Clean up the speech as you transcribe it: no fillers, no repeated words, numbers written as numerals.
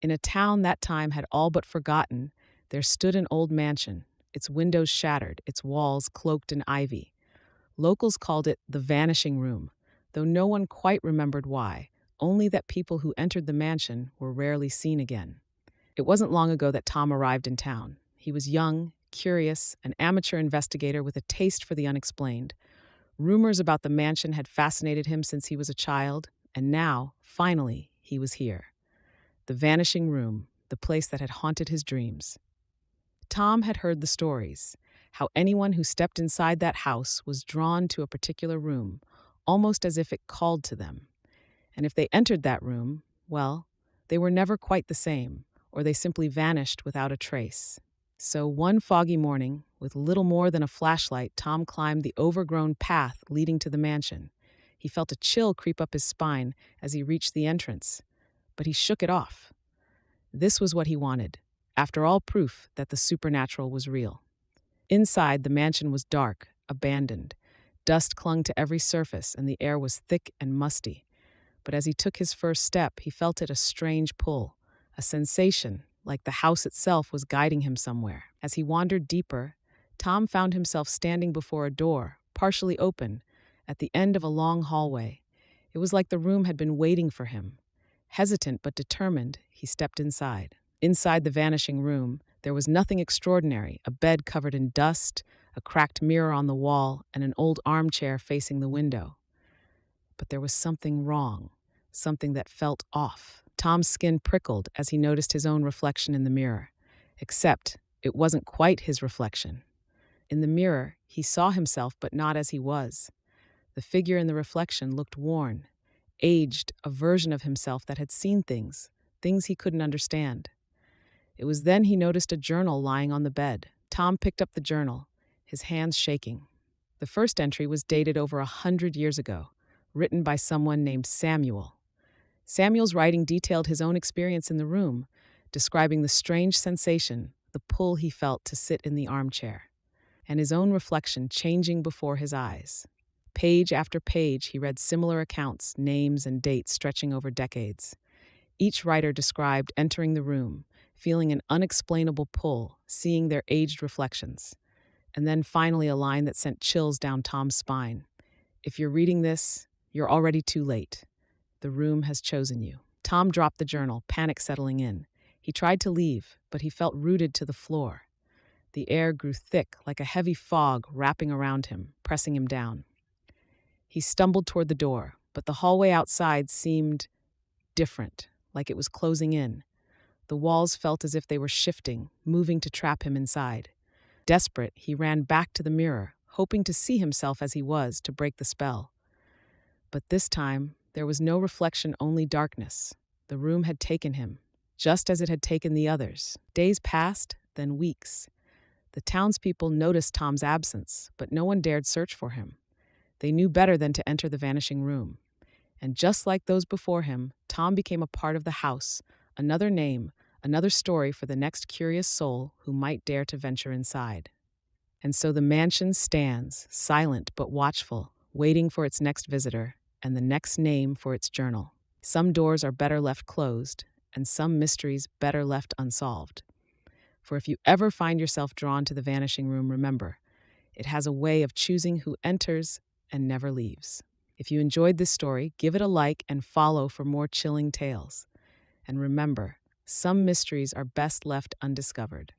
In a town that time had all but forgotten, there stood an old mansion, its windows shattered, its walls cloaked in ivy. Locals called it the Vanishing Room, though no one quite remembered why, only that people who entered the mansion were rarely seen again. It wasn't long ago that Tom arrived in town. He was young, curious, an amateur investigator with a taste for the unexplained. Rumors about the mansion had fascinated him since he was a child, and now, finally, he was here. The Vanishing Room, the place that had haunted his dreams. Tom had heard the stories, how anyone who stepped inside that house was drawn to a particular room, almost as if it called to them. And if they entered that room, well, they were never quite the same, or they simply vanished without a trace. So one foggy morning, with little more than a flashlight, Tom climbed the overgrown path leading to the mansion. He felt a chill creep up his spine as he reached the entrance, but he shook it off. This was what he wanted, after all, proof that the supernatural was real. Inside, the mansion was dark, abandoned. Dust clung to every surface, and the air was thick and musty. But as he took his first step, he felt it a strange pull, a sensation like the house itself was guiding him somewhere. As he wandered deeper, Tom found himself standing before a door, partially open, at the end of a long hallway. It was like the room had been waiting for him. Hesitant but determined, he stepped inside. Inside the Vanishing Room, there was nothing extraordinary: a bed covered in dust, a cracked mirror on the wall, and an old armchair facing the window. But there was something wrong, something that felt off. Tom's skin prickled as he noticed his own reflection in the mirror. Except it wasn't quite his reflection. In the mirror, he saw himself, but not as he was. The figure in the reflection looked worn, aged, a version of himself that had seen things he couldn't understand. It was then he noticed a journal lying on the bed. Tom picked up the journal, his hands shaking. The first entry was dated over 100 years ago, written by someone named Samuel. Samuel's writing detailed his own experience in the room, describing the strange sensation, the pull he felt to sit in the armchair, and his own reflection changing before his eyes. Page after page, he read similar accounts, names and dates stretching over decades. Each writer described entering the room, feeling an unexplainable pull, seeing their aged reflections. And then finally a line that sent chills down Tom's spine. If you're reading this, you're already too late. The room has chosen you. Tom dropped the journal, panic settling in. He tried to leave, but he felt rooted to the floor. The air grew thick, like a heavy fog wrapping around him, pressing him down. He stumbled toward the door, but the hallway outside seemed different, like it was closing in. The walls felt as if they were shifting, moving to trap him inside. Desperate, he ran back to the mirror, hoping to see himself as he was, to break the spell. But this time, there was no reflection, only darkness. The room had taken him, just as it had taken the others. Days passed, then weeks. The townspeople noticed Tom's absence, but no one dared search for him. They knew better than to enter the Vanishing Room. And just like those before him, Tom became a part of the house, another name, another story for the next curious soul who might dare to venture inside. And so the mansion stands, silent but watchful, waiting for its next visitor and the next name for its journal. Some doors are better left closed, and some mysteries better left unsolved. For if you ever find yourself drawn to the Vanishing Room, remember, it has a way of choosing who enters and never leaves. If you enjoyed this story, give it a like and follow for more chilling tales. And remember, some mysteries are best left undiscovered.